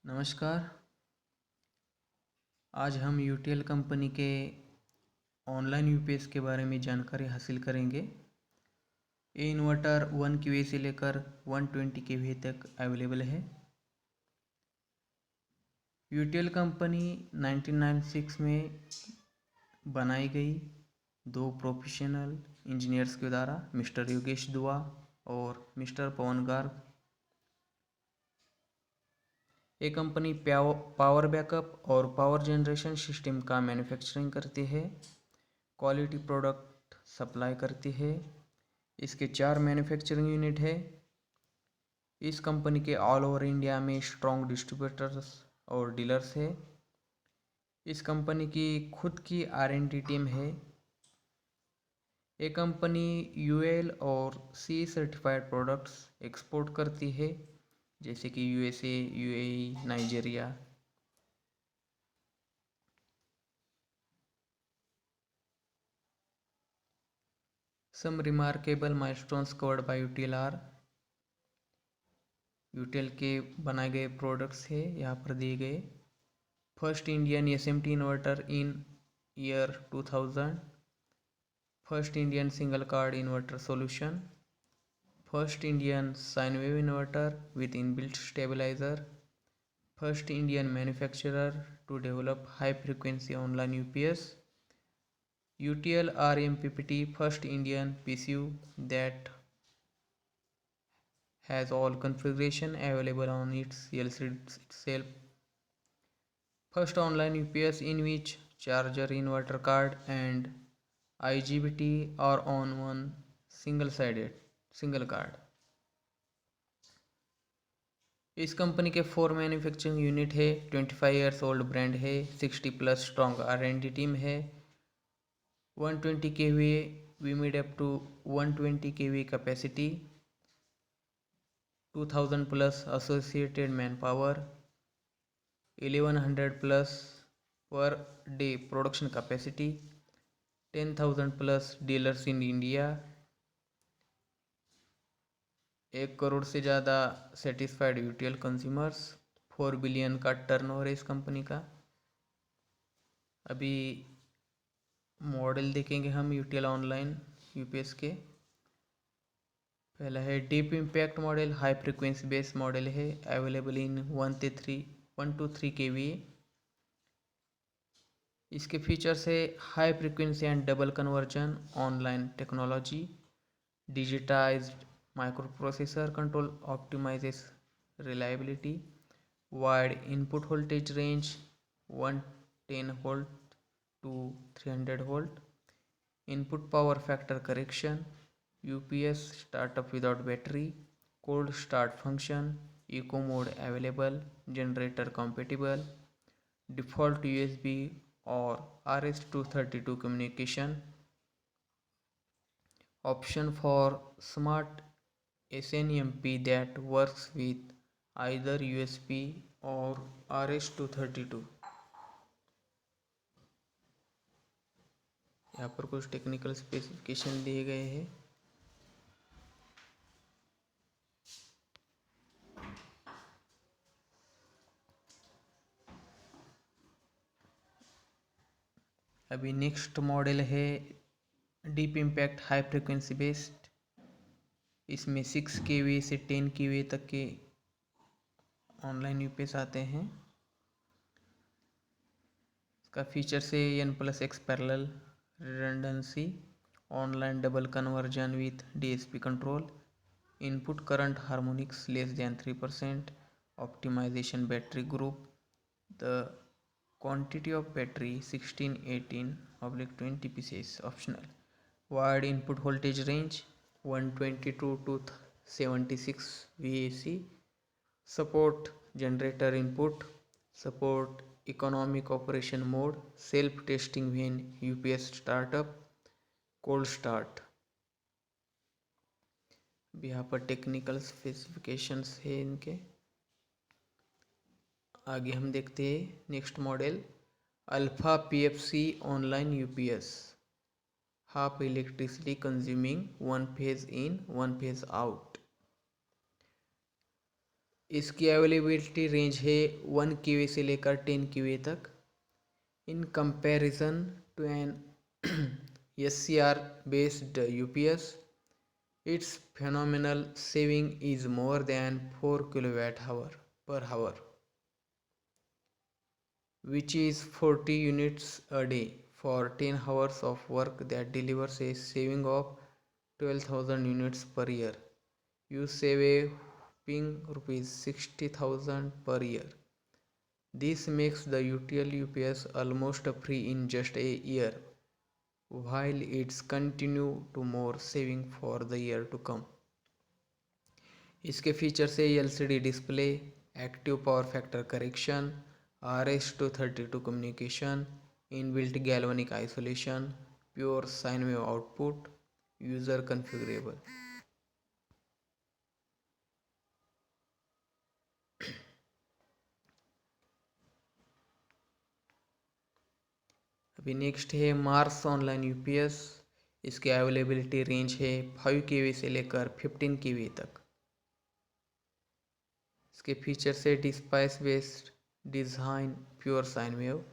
नमस्कार। आज हम यूटीएल कंपनी के ऑनलाइन यूपीएस के बारे में जानकारी हासिल करेंगे। ये इन्वर्टर 1 केवी से लेकर 120 केवी तक अवेलेबल है। यूटीएल कंपनी 1996 में बनाई गई दो प्रोफेशनल इंजीनियर्स के द्वारा, मिस्टर योगेश दुआ और मिस्टर पवन गार्ग। ये कंपनी पावर बैकअप और पावर जनरेशन सिस्टम का मैन्युफैक्चरिंग करती है, क्वालिटी प्रोडक्ट सप्लाई करती है। इसके 4 मैन्युफैक्चरिंग यूनिट है। इस कंपनी के ऑल ओवर इंडिया में स्ट्रॉन्ग डिस्ट्रीब्यूटर्स और डीलर्स है। इस कंपनी की खुद की R&D टीम है। ये कंपनी यूएल और सी सर्टिफाइड प्रोडक्ट्स एक्सपोर्ट करती है, जैसे कि USA, UAE, Nigeria. Some remarkable milestones covered by UTL UTL के बनाए गए प्रोडक्ट्स है यहाँ पर दिए गए। First Indian SMT inverter in year 2000, first Indian single card inverter solution, first Indian sine wave inverter with inbuilt stabiliser, first Indian manufacturer to develop high frequency online UPS, UTL RMPPT, first Indian PCU that has all configuration available on its LCD itself, first online UPS in which charger, inverter card and IGBT are on one single card। इस company के 4 manufacturing unit है, 25 years old brand है, 60+ strong R&D team है, 120 kV we made up to 120 kV capacity, 2000+ associated manpower, 1100+ per day production capacity, 10,000+ dealers in India, 1 crore से ज़्यादा satisfied UTL consumers, 4 billion का turnover है इस कंपनी का। अभी मॉडल देखेंगे हम यूटीएल ऑनलाइन यूपीएस के। पहला है deep impact model, high frequency base model है, अवेलेबल इन 1 to 3 kVA। इसके फीचर्स है high frequency and double conversion, online technology, digitised micro processor control optimises reliability, wide input voltage range 110 volt to 300 volt, input power factor correction, UPS startup without battery, cold start function, eco mode available, generator compatible, default USB or RS-232 communication, option for smart SNMP that works with either USB और RS-232। यहाँ पर कुछ technical specification दिए गए हैं। अभी next model है deep impact high frequency based. इसमें 6 kV से 10 kV तक के ऑनलाइन यूपीएस आते हैं। इसका फीचर से N+X parallel redundancy, online double conversion with DSP control, input current harmonics less than 3%, optimisation battery group, the quantity of battery 16, 18/20 pieces optional, wide input voltage range 122 to 76 VAC, support generator input, support economic operation mode, self testing when UPS startup, cold start। यहाँ पर technical specifications है इनके। आगे हम देखते हैं next model alpha PFC online UPS, half electricity consuming, 1 phase in 1 phase out. इसकी availability range है 1 kV से लेकर 10 kV तक। In comparison to an SCR based UPS, its phenomenal saving is more than 4 kWh per hour, which is 40 units a day for 10 hours of work. That delivers a saving of 12,000 units per year. You save a whopping rupees 60,000 per year. This makes the UTL UPS almost free in just a year, while it's continue to more saving for the year to come. इसके features है LCD display, active power factor correction, RS-232 communication, inbuilt galvanic isolation, pure sine wave output, user configurable. अभी next है Mars online UPS. इसकी availability range है 5 kV से लेकर 15 kV तक। इसके फीचर्स है despise based design, pure sine wave,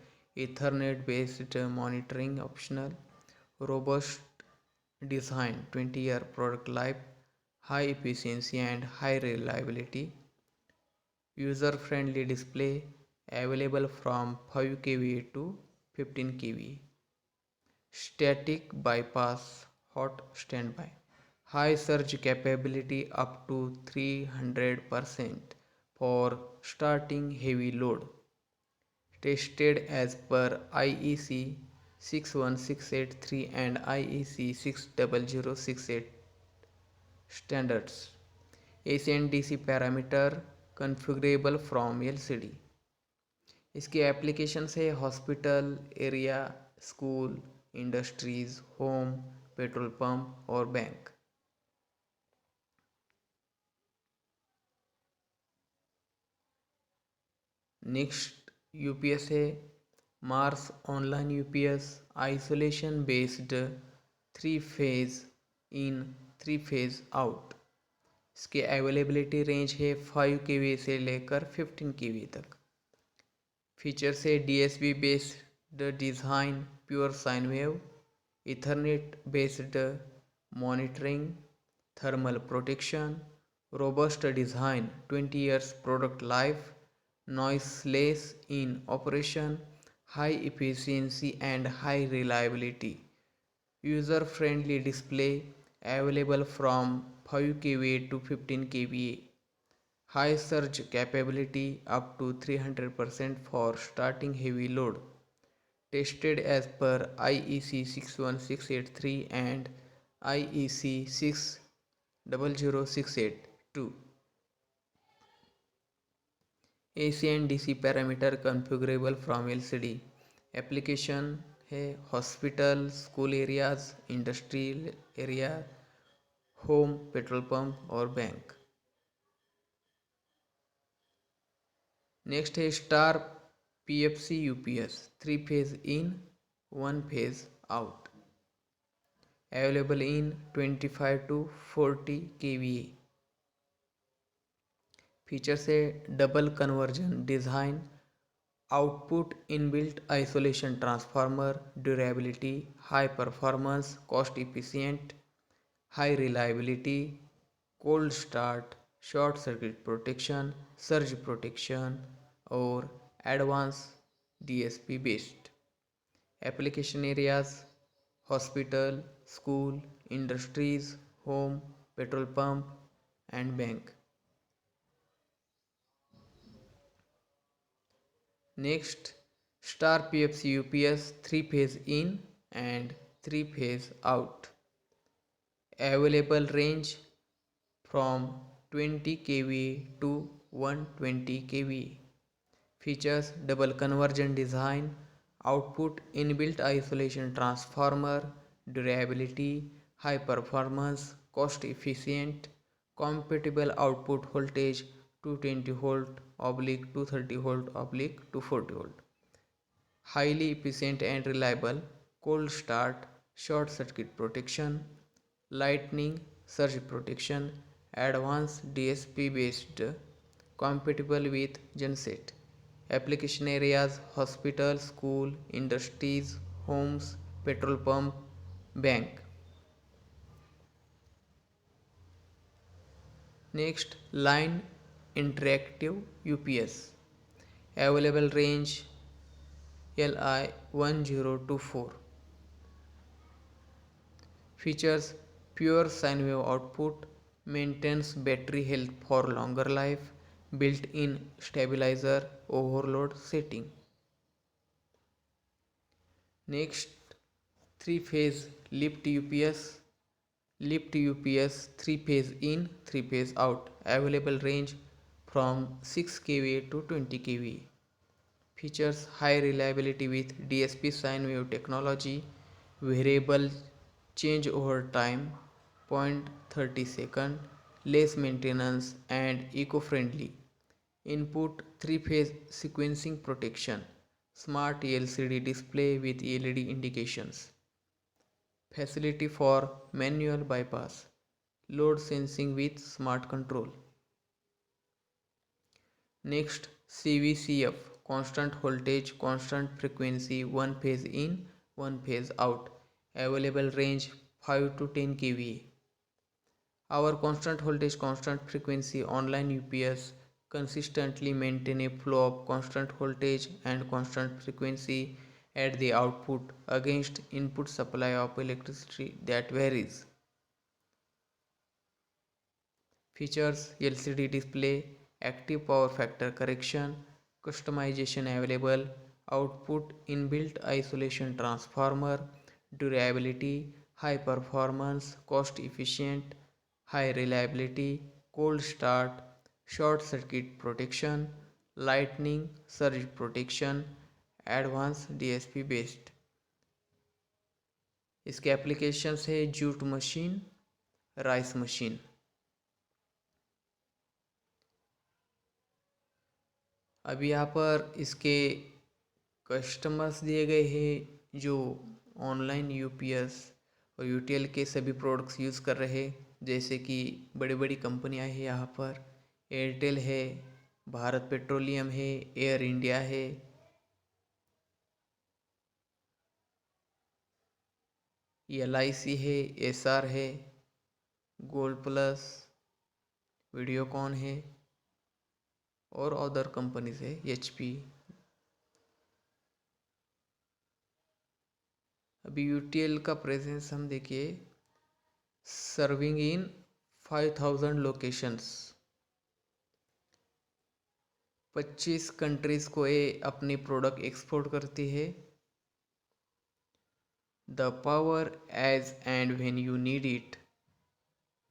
Ethernet based monitoring optional, robust design, 20 year product life, high efficiency and high reliability, user friendly display, available from 5 kV to 15 kV, static bypass, hot standby, high surge capability up to 300% for starting heavy load, tested as per IEC 61683 and IEC 60068 standards, AC and DC parameter configurable from LCD। इसकी applications है hospital area, school, industries, home, petrol pump और bank. Next UPS है Mars online UPS, isolation based 3 phase इन 3 phase out. इसकी availability range है 5 kV से लेकर 15 kV तक। Features है DSP based design, pure sine wave, Ethernet based monitoring, thermal protection, robust design, 20 years product life, noiseless in operation, high efficiency and high reliability, user friendly display, available from 5 kV to 15 kV, high surge capability up to 300% for starting heavy load, tested as per IEC 61683 and IEC 60068 AC and DC parameter configurable from LCD। Application है hospital, school areas, industrial area, home, petrol pump और bank. Next है star PFC UPS, 3 phase in 1 phase out, available in 25 to 40 kVA। Features है double conversion design, output inbuilt isolation transformer, durability, high performance, cost efficient, high reliability, cold start, short circuit protection, surge protection और advance DSP based. Application areas hospital, school, industries, home, petrol pump and bank. Next, Star PFC UPS, 3 phase in and 3 phase out. Available range from 20 kV to 120 kV. Features double conversion design, output inbuilt isolation transformer, durability, high performance, cost efficient, compatible output voltage 220 volt/230 volt/240 volt, highly efficient and reliable, cold start, short circuit protection, lightning surge protection, advanced DSP based compatible with genset. Application areas: hospital, school, industries, homes, petrol pump, bank. Next, line interactive UPS. Available range LI1024. Features: pure sine wave output, maintains battery health for longer life, built-in stabilizer, overload setting. Next, three-phase lift UPS 3-phase in, 3-phase out. Available range from 6 kVA to 20 kVA. Features: high reliability with DSP sine wave technology, variable change over time, 0.30 second, less maintenance and eco-friendly. Input: 3-phase sequencing protection, smart LCD display with LED indications. Facility for manual bypass, load sensing with smart control. Next, CVCF, constant voltage, constant frequency, 1-phase in, 1-phase out. Available range 5 to 10 kVA. Our constant voltage, constant frequency online UPS consistently maintain a flow of constant voltage and constant frequency at the output against input supply of electricity that varies. Features: LCD display, active power factor correction, customization available, output inbuilt isolation transformer, durability, high performance, cost efficient, high reliability, cold start, short circuit protection, lightning surge protection, advanced DSP based. इसके applications है jute machine, rice machine. अभी यहाँ पर इसके customers दिए गए हैं जो ऑनलाइन यूपीएस और यूटीएल के सभी प्रोडक्ट्स यूज़ कर रहे हैं, जैसे कि बड़ी बड़ी कंपनियां हैं यहाँ पर। एयरटेल है, भारत पेट्रोलियम है, एयर इंडिया है, LIC है, SR है, गोल्ड प्लस, वीडियोकॉन है और अदर कंपनीज है, HP। अभी यूटीएल का प्रेजेंस हम देखिए, सर्विंग इन 5000 लोकेशंस, 25 कंट्रीज़ को ये अपनी प्रोडक्ट एक्सपोर्ट करती है। The power edge and when you need it,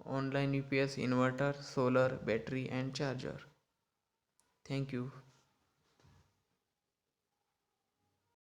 online UPS, inverter, solar, battery and charger. Thank you.